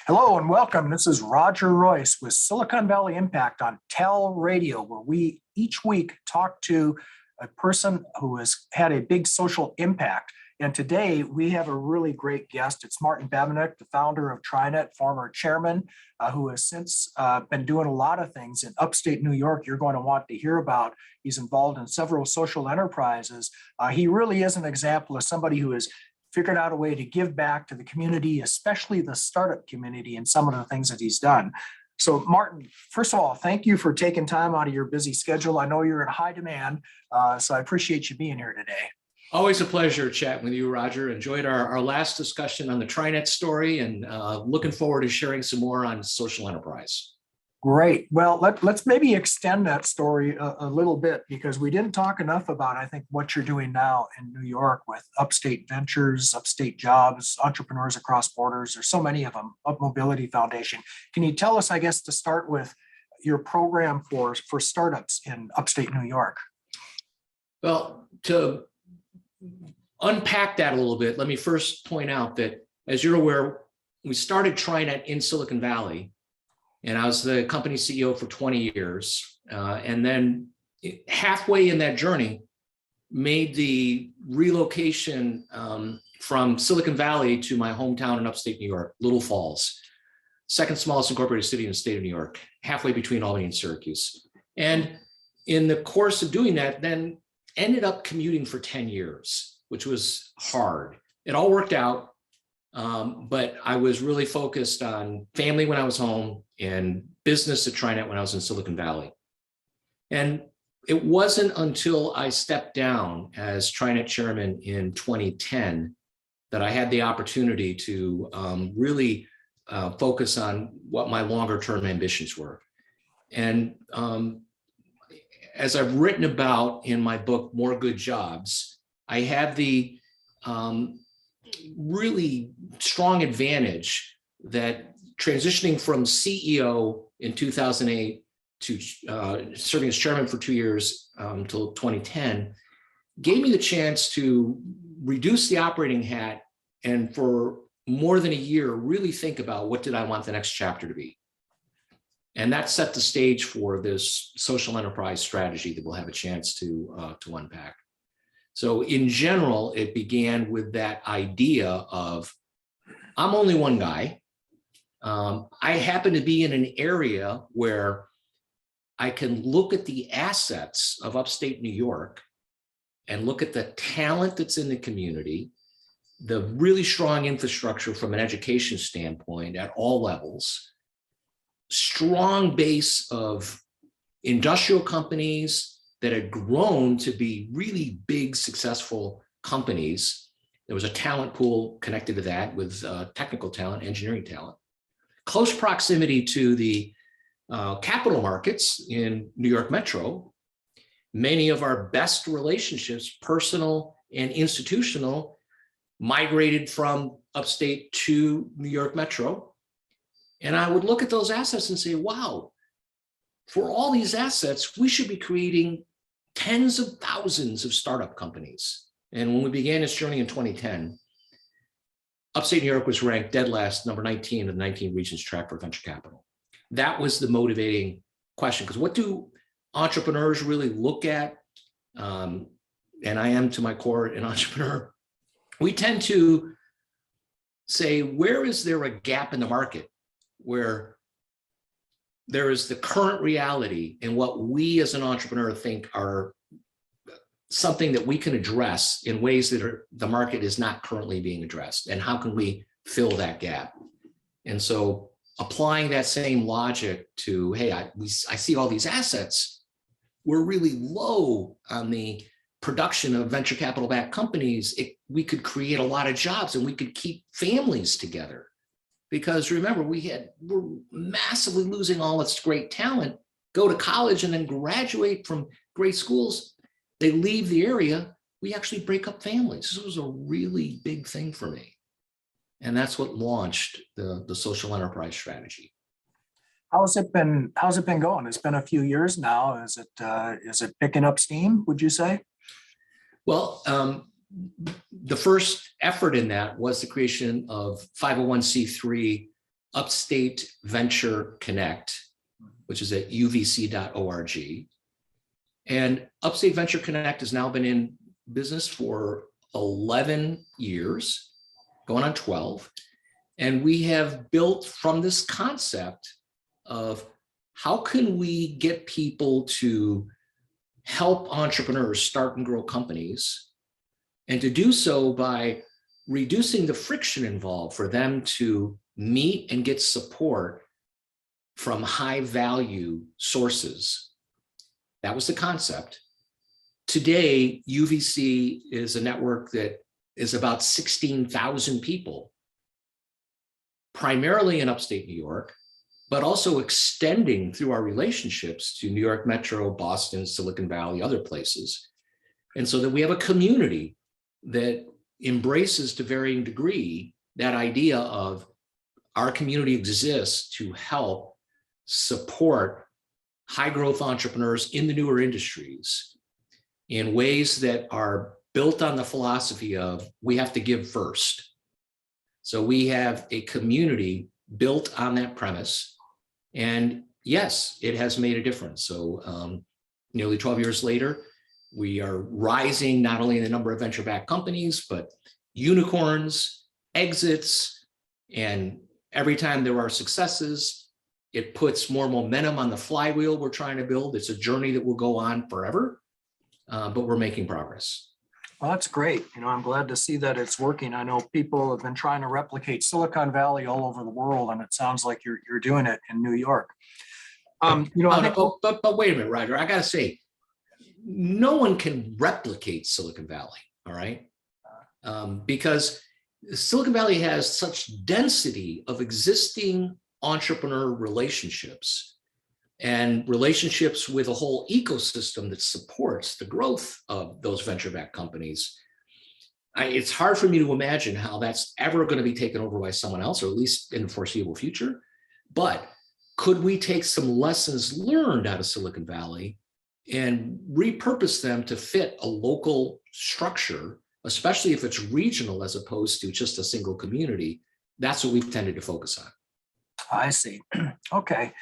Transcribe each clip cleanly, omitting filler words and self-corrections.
Hello and welcome. This is Roger Royce with Silicon Valley Impact on Tel Radio, where we each week talk to a person who has had a big social impact. And today we have a really great guest. It's Martin Babinec, the founder of TriNet, former chairman, who has since been doing a lot of things in upstate New York you're going to want to hear about. He's involved in several social enterprises. He really is an example of somebody who has figured out a way to give back to the community, especially the startup community, and some of the things that he's done. So Martin, first of all, thank you for taking time out of your busy schedule. I know you're in high demand, so I appreciate you being here today. Always a pleasure chatting with you, Roger. Enjoyed our last discussion on the TriNet story, and looking forward to sharing some more on social enterprise. Great. Well, let's maybe extend that story a little bit, because we didn't talk enough about, I think, what you're doing now in New York with Upstate Ventures, Upstate Jobs, entrepreneurs across borders. There's so many of them, UpMobility Foundation. Can you tell us, I guess, to start with, your program for startups in upstate New York? Well, to unpack that a little bit, let me first point out that, as you're aware, we started TriNet in Silicon Valley. And I was the company CEO for 20 years. And then halfway in that journey, made the relocation from Silicon Valley to my hometown in upstate New York, Little Falls, second smallest incorporated city in the state of New York, halfway between Albany and Syracuse. And in the course of doing that, then ended up commuting for 10 years, which was hard. It all worked out. But I was really focused on family when I was home and business at TriNet when I was in Silicon Valley. And it wasn't until I stepped down as TriNet chairman in 2010 that I had the opportunity to really focus on what my longer term ambitions were. And as I've written about in my book, More Good Jobs, I had the really strong advantage that transitioning from CEO in 2008 to serving as chairman for 2 years until 2010 gave me the chance to reduce the operating hat and for more than a year really think about what did I want the next chapter to be. And that set the stage for this social enterprise strategy that we'll have a chance to unpack. So in general, it began with that idea of, I'm only one guy. I happen to be in an area where I can look at the assets of upstate New York and look at the talent that's in the community, the really strong infrastructure from an education standpoint at all levels, strong base of industrial companies that had grown to be really big, successful companies. There was a talent pool connected to that with technical talent, engineering talent. Close proximity to the capital markets in New York Metro. Many of our best relationships, personal and institutional, migrated from upstate to New York Metro. And I would look at those assets and say, wow, for all these assets, we should be creating tens of thousands of startup companies. And when we began this journey in 2010, upstate New York was ranked dead last, number 19 of the 19 regions tracked for venture capital. That was the motivating question, because what do entrepreneurs really look at? And I am to my core an entrepreneur. We tend to say, where is there a gap in the market where there is the current reality and what we as an entrepreneur think are something that we can address in ways that the market is not currently being addressed, and how can we fill that gap? And so applying that same logic to, hey, I see all these assets, we're really low on the production of venture capital backed companies. We could create a lot of jobs and we could keep families together. Because remember, we're massively losing all its great talent, go to college and then graduate from great schools. They leave the area, we actually break up families. This was a really big thing for me. And that's what launched the social enterprise strategy. How's it been going? It's been a few years now. Is it picking up steam, would you say? Well, the first effort in that was the creation of 501c3 Upstate Venture Connect, which is at uvc.org. And Upstate Venture Connect has now been in business for 11 years, going on 12. And we have built from this concept of how can we get people to help entrepreneurs start and grow companies, and to do so by reducing the friction involved for them to meet and get support from high value sources. That was the concept. Today, UVC is a network that is about 16,000 people, primarily in upstate New York, but also extending through our relationships to New York Metro, Boston, Silicon Valley, other places. And so that we have a community that embraces to varying degree that idea of our community exists to help support high growth entrepreneurs in the newer industries in ways that are built on the philosophy of we have to give first. So we have a community built on that premise. And yes, it has made a difference. So nearly 12 years later, we are rising not only in the number of venture-backed companies, but unicorns, exits, and every time there are successes, it puts more momentum on the flywheel we're trying to build. It's a journey that will go on forever, but we're making progress. Well, that's great. I'm glad to see that it's working. I know people have been trying to replicate Silicon Valley all over the world, and it sounds like you're doing it in New York. I think, but wait a minute, Roger. I got to say, no one can replicate Silicon Valley, all right? Because Silicon Valley has such density of existing entrepreneur relationships and relationships with a whole ecosystem that supports the growth of those venture-backed companies. It's hard for me to imagine how that's ever going to be taken over by someone else, or at least in the foreseeable future. But could we take some lessons learned out of Silicon Valley and repurpose them to fit a local structure, especially if it's regional as opposed to just a single community? That's what we've tended to focus on. I see. Okay.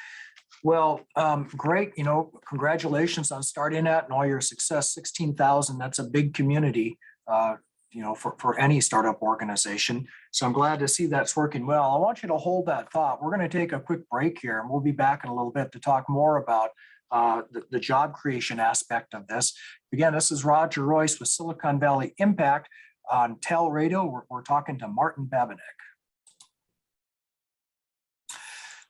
Well, great. Congratulations on starting that and all your success. 16,000, that's a big community, for any startup organization. So I'm glad to see that's working well. I want you to hold that thought. We're going to take a quick break here, and we'll be back in a little bit to talk more about the job creation aspect of this. Again, this is Roger Royce with Silicon Valley Impact on TEL Radio. We're talking to Martin Babinec.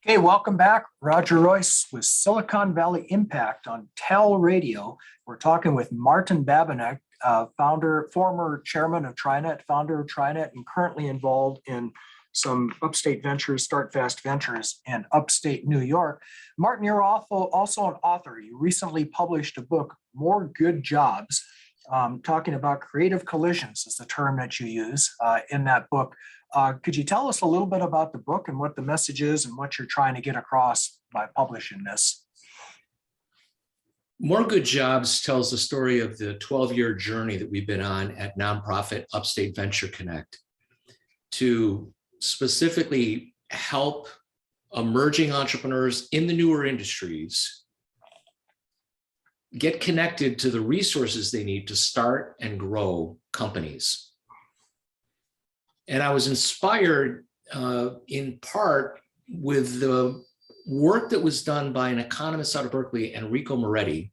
Okay, welcome back. Roger Royce with Silicon Valley Impact on TEL Radio. We're talking with Martin Babinec, former chairman of TriNet, founder of TriNet, and currently involved in some Upstate Ventures, StartFast Ventures in Upstate New York. Martin, you're also an author. You recently published a book, More Good Jobs, talking about creative collisions is the term that you use in that book. Could you tell us a little bit about the book and what the message is and what you're trying to get across by publishing this? More Good Jobs tells the story of the 12-year journey that we've been on at nonprofit Upstate Venture Connect to specifically help emerging entrepreneurs in the newer industries get connected to the resources they need to start and grow companies. And I was inspired in part with the work that was done by an economist out of Berkeley, Enrico Moretti,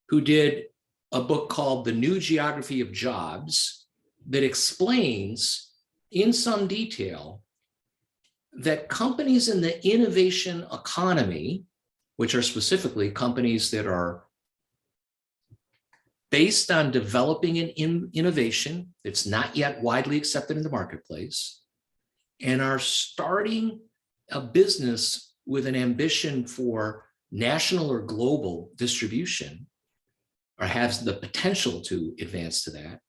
who did a book called The New Geography of Jobs that explains in some detail that companies in the innovation economy, which are specifically companies that are based on developing an innovation that's not yet widely accepted in the marketplace, and are starting a business with an ambition for national or global distribution, or has the potential to advance to that.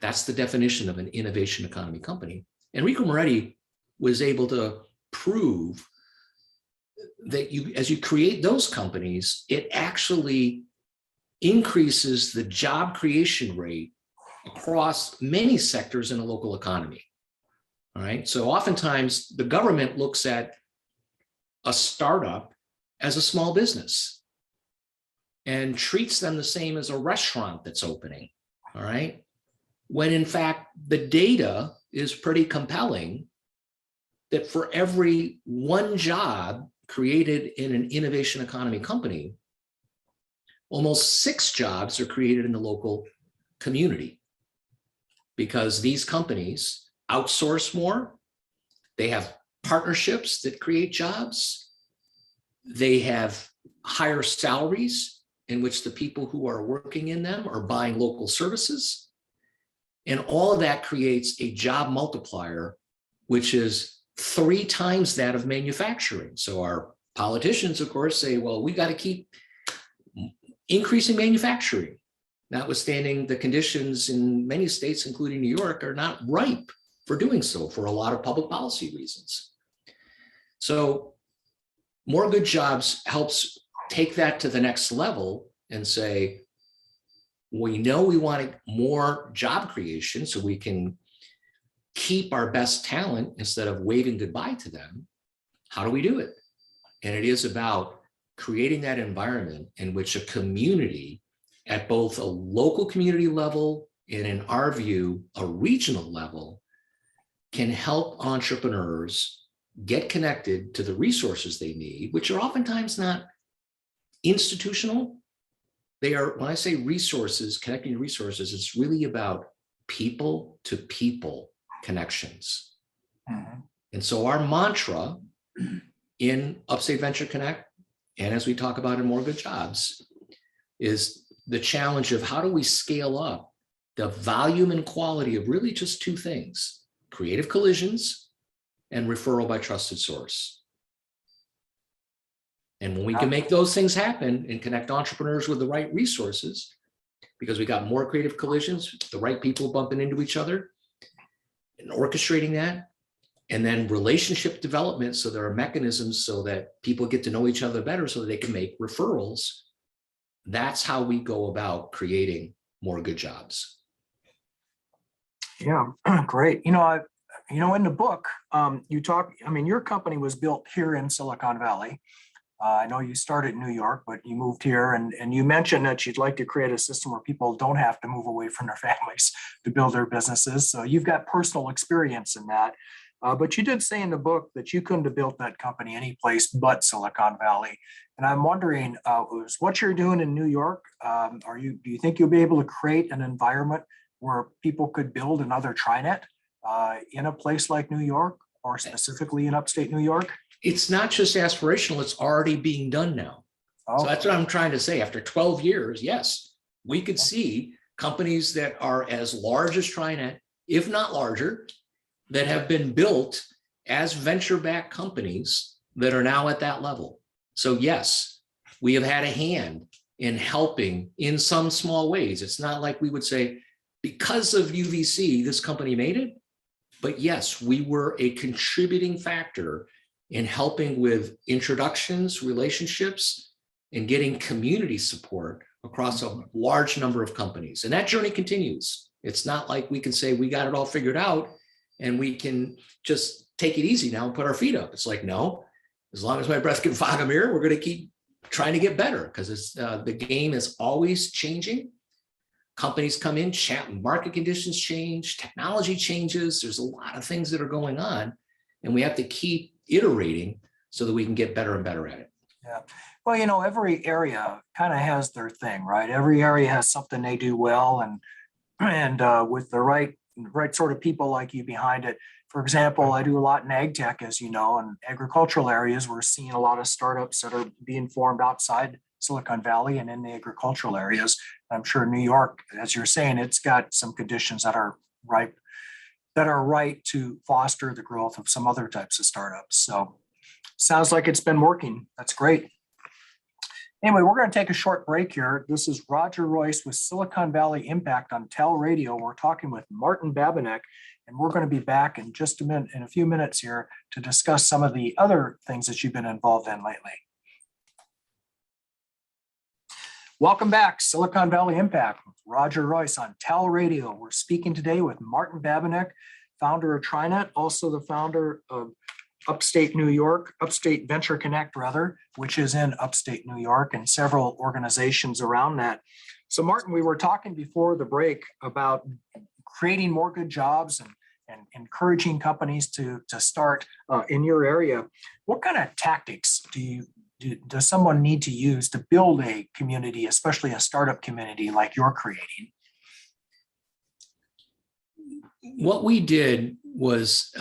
That's the definition of an innovation economy company. Enrico Moretti was able to prove that as you create those companies, it actually increases the job creation rate across many sectors in a local economy. All right. So oftentimes the government looks at a startup as a small business and treats them the same as a restaurant that's opening. All right. When in fact, the data is pretty compelling that for every one job created in an innovation economy company, almost 6 jobs are created in the local community, because these companies outsource more, they have partnerships that create jobs, they have higher salaries in which the people who are working in them are buying local services. And all of that creates a job multiplier, which is 3 times that of manufacturing. So our politicians, of course, say, well, we got to keep increasing manufacturing, notwithstanding the conditions in many states, including New York, are not ripe for doing so for a lot of public policy reasons. So more good jobs helps take that to the next level and say, we know we want more job creation so we can keep our best talent instead of waving goodbye to them. How do we do it? And it is about creating that environment in which a community at both a local community level and, in our view, a regional level, can help entrepreneurs get connected to the resources they need, which are oftentimes not institutional. They are, when I say resources, connecting to resources, it's really about people to people connections. And so our mantra in Upstate Venture Connect, and as we talk about in More Good Jobs, is the challenge of how do we scale up the volume and quality of really just 2 things: creative collisions and referral by trusted source. And when we can make those things happen and connect entrepreneurs with the right resources, because we got more creative collisions, the right people bumping into each other and orchestrating that, and then relationship development, so there are mechanisms so that people get to know each other better so that they can make referrals. That's how we go about creating more good jobs. Yeah, great. In the book, you talk, your company was built here in Silicon Valley. I know you started in New York, but you moved here, and you mentioned that you'd like to create a system where people don't have to move away from their families to build their businesses. So you've got personal experience in that. But you did say in the book that you couldn't have built that company any place but Silicon Valley. And I'm wondering, what you're doing in New York, do you think you'll be able to create an environment where people could build another TriNet in a place like New York, or specifically in upstate New York? It's not just aspirational, it's already being done now. Oh. So that's what I'm trying to say. After 12 years, yes, we could see companies that are as large as TriNet, if not larger, that have been built as venture-backed companies that are now at that level. So yes, we have had a hand in helping in some small ways. It's not like we would say, because of UVC, this company made it. But yes, we were a contributing factor in helping with introductions, relationships, and getting community support across a large number of companies. And that journey continues. It's not like we can say we got it all figured out and we can just take it easy now and put our feet up. It's like, no, as long as my breath can fog a mirror, we're going to keep trying to get better, because it's the game is always changing. Companies come in, market conditions change, technology changes. There's a lot of things that are going on, and we have to keep iterating so that we can get better and better at it. Yeah. Well, every area kind of has their thing, right? Every area has something they do well, and with the right sort of people like you behind it. For example, I do a lot in ag tech, as you know, and agricultural areas. We're seeing a lot of startups that are being formed outside Silicon Valley and in the agricultural areas. I'm sure New York, as you're saying, it's got some conditions that are right to foster the growth of some other types of startups. So sounds like it's been working. That's great. Anyway, we're going to take a short break here. This is Roger Royce with Silicon Valley Impact on Tel Radio. We're talking with Martin Babinec, and we're going to be back in just a few minutes here to discuss some of the other things that you've been involved in lately. Welcome back, Silicon Valley Impact with Roger Royce on Tel Radio. We're speaking today with Martin Babinec, founder of TriNet, also the founder of Upstate New York, Upstate Venture Connect rather, which is in Upstate New York, and several organizations around that. So Martin, we were talking before the break about creating more good jobs and encouraging companies to start in your area. What kind of tactics does someone need to use to build a community, especially a startup community like you're creating? What we did was,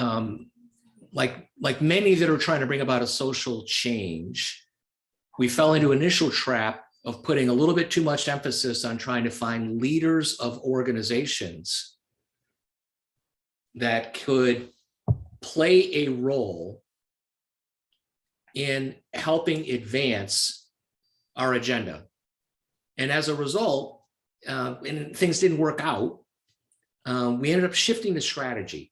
like many that are trying to bring about a social change, we fell into an initial trap of putting a little bit too much emphasis on trying to find leaders of organizations that could play a role in helping advance our agenda. And as a result, and things didn't work out, we ended up shifting the strategy.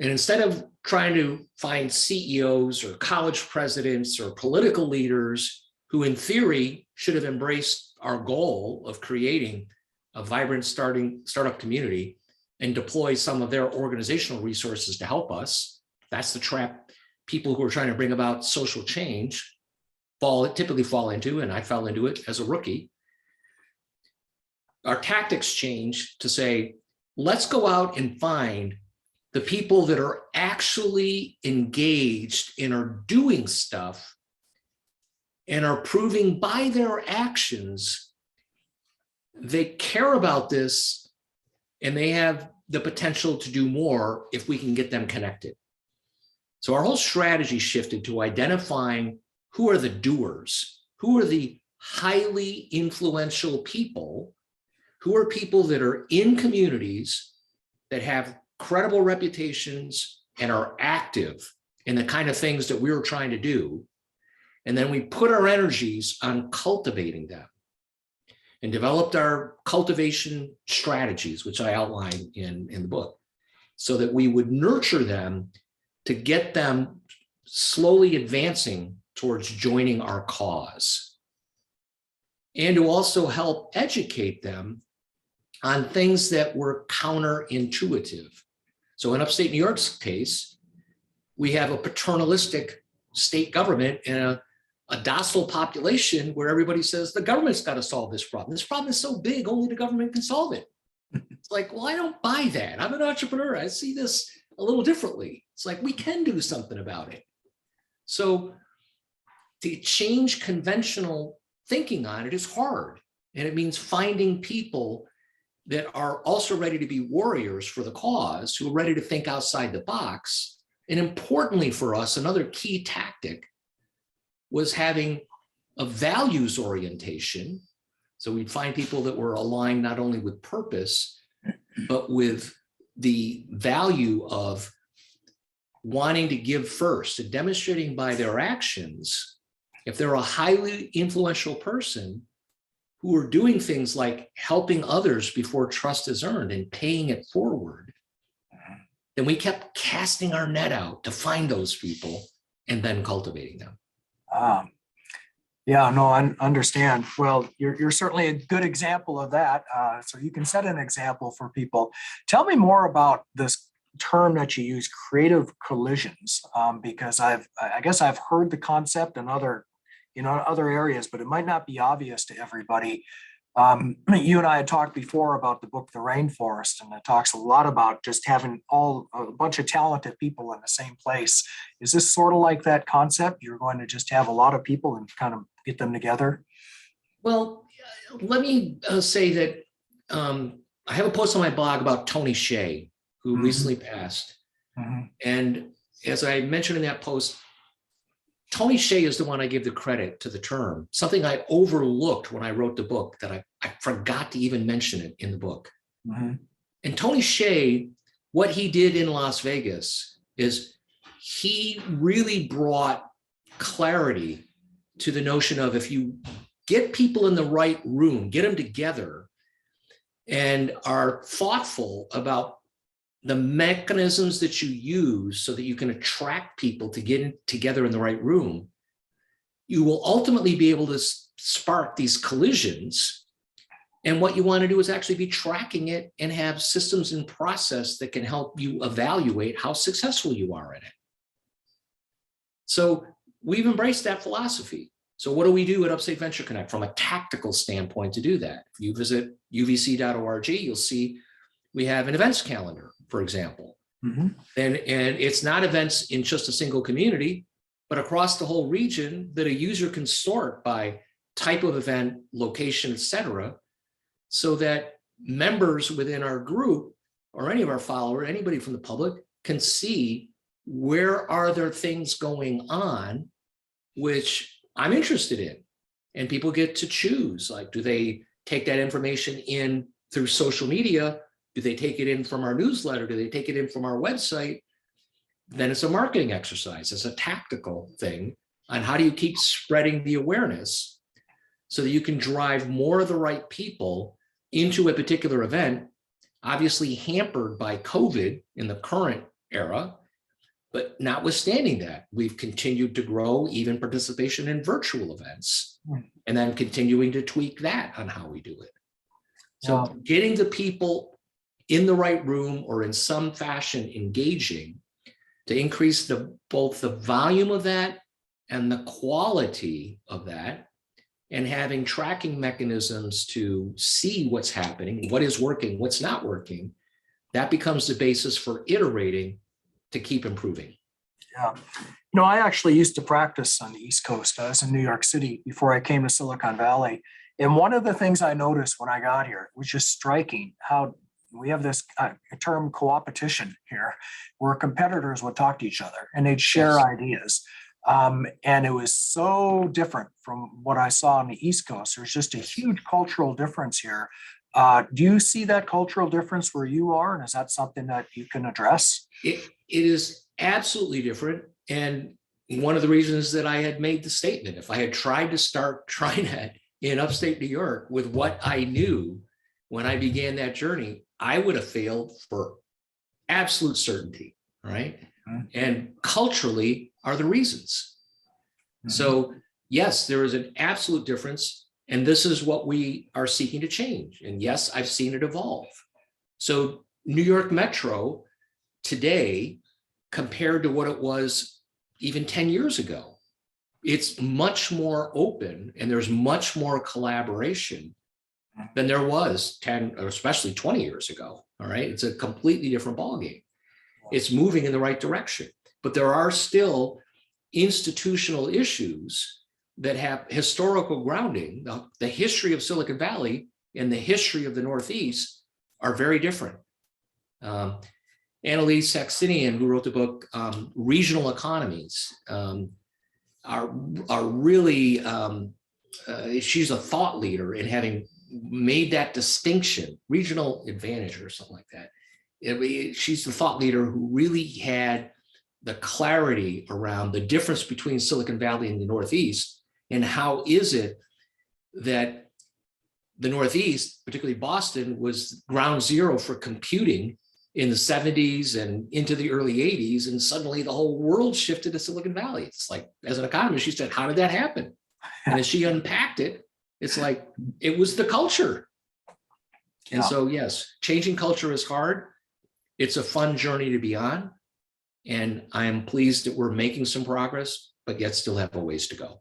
And instead of trying to find CEOs or college presidents or political leaders who in theory should have embraced our goal of creating a vibrant startup community and deploy some of their organizational resources to help us, that's the trap people who are trying to bring about social change typically fall into, and I fell into it as a rookie. Our tactics changed to say, let's go out and find the people that are actually engaged and are doing stuff and are proving by their actions they care about this and they have the potential to do more if we can get them connected. So our whole strategy shifted to identifying who are the doers, who are the highly influential people, who are people that are in communities that have credible reputations and are active in the kind of things that we were trying to do. And then we put our energies on cultivating them and developed our cultivation strategies, which I outline in the book, so that we would nurture them to get them slowly advancing towards joining our cause, and to also help educate them on things that were counterintuitive. So in upstate New York's case, we have a paternalistic state government and a docile population where everybody says the government's got to solve this problem. This problem is so big, only the government can solve it. It's like, well, I don't buy that. I'm an entrepreneur. I see this a little differently. It's like, we can do something about it. So to change conventional thinking on it is hard. And it means finding people that are also ready to be warriors for the cause, who are ready to think outside the box. And importantly for us, another key tactic was having a values orientation. So we'd find people that were aligned not only with purpose, but with the value of wanting to give first and demonstrating by their actions, if they're a highly influential person who are doing things like helping others before trust is earned and paying it forward, then we kept casting our net out to find those people and then cultivating them. Yeah, no, I understand. Well, you're certainly a good example of that. So you can set an example for people. Tell me more about this term that you use, creative collisions, because I guess I've heard the concept in other areas, but it might not be obvious to everybody. You and I had talked before about the book, The Rainforest, and it talks a lot about just having a bunch of talented people in the same place. Is this sort of like that concept? You're going to just have a lot of people and kind of get them together? Well, let me say that I have a post on my blog about Tony Hsieh, who recently passed. And as I mentioned in that post, Tony Hsieh is the one I give the credit to the term, something I overlooked when I wrote the book, that I forgot to even mention it in the book. And Tony Hsieh, what he did in Las Vegas is he really brought clarity to the notion of, if you get people in the right room, get them together, and are thoughtful about the mechanisms that you use so that you can attract people to get together in the right room, you will ultimately be able to spark these collisions And what you want to do is actually be tracking it and have systems and process that can help you evaluate how successful you are in it. So we've embraced that philosophy. So what do we do at Upstate Venture Connect from a tactical standpoint to do that? If you visit uvc.org, you'll see we have an events calendar, for example. Mm-hmm. And it's not events in just a single community, but across the whole region that a user can sort by type of event, location, et cetera, so that members within our group or any of our followers, anybody from the public, can see where are there things going on which I'm interested in. And people get to choose, like, do they take that information in through social media? Do they take it in from our newsletter? Do they take it in from our website? Then it's a marketing exercise. It's a tactical thing on how do you keep spreading the awareness so that you can drive more of the right people into a particular event, obviously hampered by COVID in the current era. But notwithstanding that, we've continued to grow even participation in virtual events, and then continuing to tweak that on how we do it. So getting the people in the right room or in some fashion engaging to increase both the volume of that and the quality of that, and having tracking mechanisms to see what's happening, what is working, what's not working, that becomes the basis for iterating to keep improving. Yeah. I actually used to practice on the East Coast. I was in New York City before I came to Silicon Valley. And one of the things I noticed when I got here was just striking how we have this term co-opetition here, where competitors would talk to each other and they'd share ideas. And it was so different from what I saw on the East Coast. There's just a huge cultural difference here. Do you see that cultural difference where you are? And is that something that you can address? It is absolutely different. And one of the reasons that I had made the statement, if I had tried to start TriNet in upstate New York with what I knew when I began that journey, I would have failed for absolute certainty, right? Mm-hmm. And culturally are the reasons. Mm-hmm. So yes, there is an absolute difference. And this is what we are seeking to change. And yes, I've seen it evolve. So New York Metro today, compared to what it was even 10 years ago, it's much more open and there's much more collaboration than there was 10 or especially 20 years ago. All right. It's a completely different ballgame. It's moving in the right direction, but there are still institutional issues that have historical grounding. The history of Silicon Valley and the history of the Northeast are very different. Annalise Saxenian, who wrote the book Regional Economies, are really, she's a thought leader in having made that distinction, regional advantage or something like that. She's the thought leader who really had the clarity around the difference between Silicon Valley and the Northeast. And how is it that the Northeast, particularly Boston, was ground zero for computing in the 70s and into the early 80s, and suddenly the whole world shifted to Silicon Valley. It's like, as an economist, she said, how did that happen? And as she unpacked it, it's like, it was the culture. And so, yes, changing culture is hard. It's a fun journey to be on. And I'm pleased that we're making some progress, but yet still have a ways to go.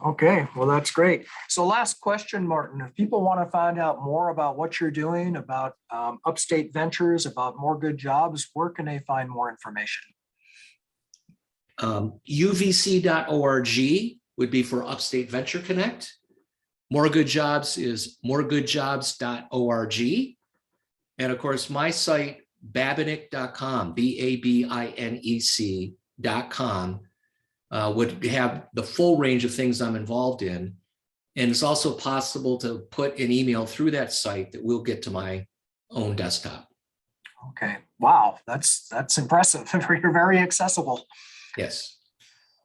Okay, well, that's great. So last question, Martin, if people want to find out more about what you're doing, about Upstate Ventures, about More Good Jobs, where can they find more information? UVC.org would be for Upstate Venture Connect. More Good Jobs is moregoodjobs.org. And of course, my site, Babinec.com, BABINEC.com, would have the full range of things I'm involved in. And it's also possible to put an email through that site that will get to my own desktop. Okay. Wow. That's impressive. You're very accessible. Yes.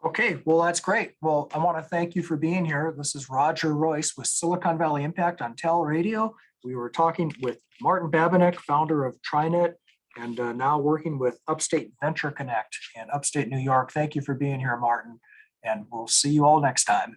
Okay. Well, that's great. Well, I want to thank you for being here. This is Roger Royce with Silicon Valley Impact on Tel Radio. We were talking with Martin Babinec, founder of TriNet, and now working with Upstate Venture Connect in upstate New York. Thank you for being here, Martin, and we'll see you all next time.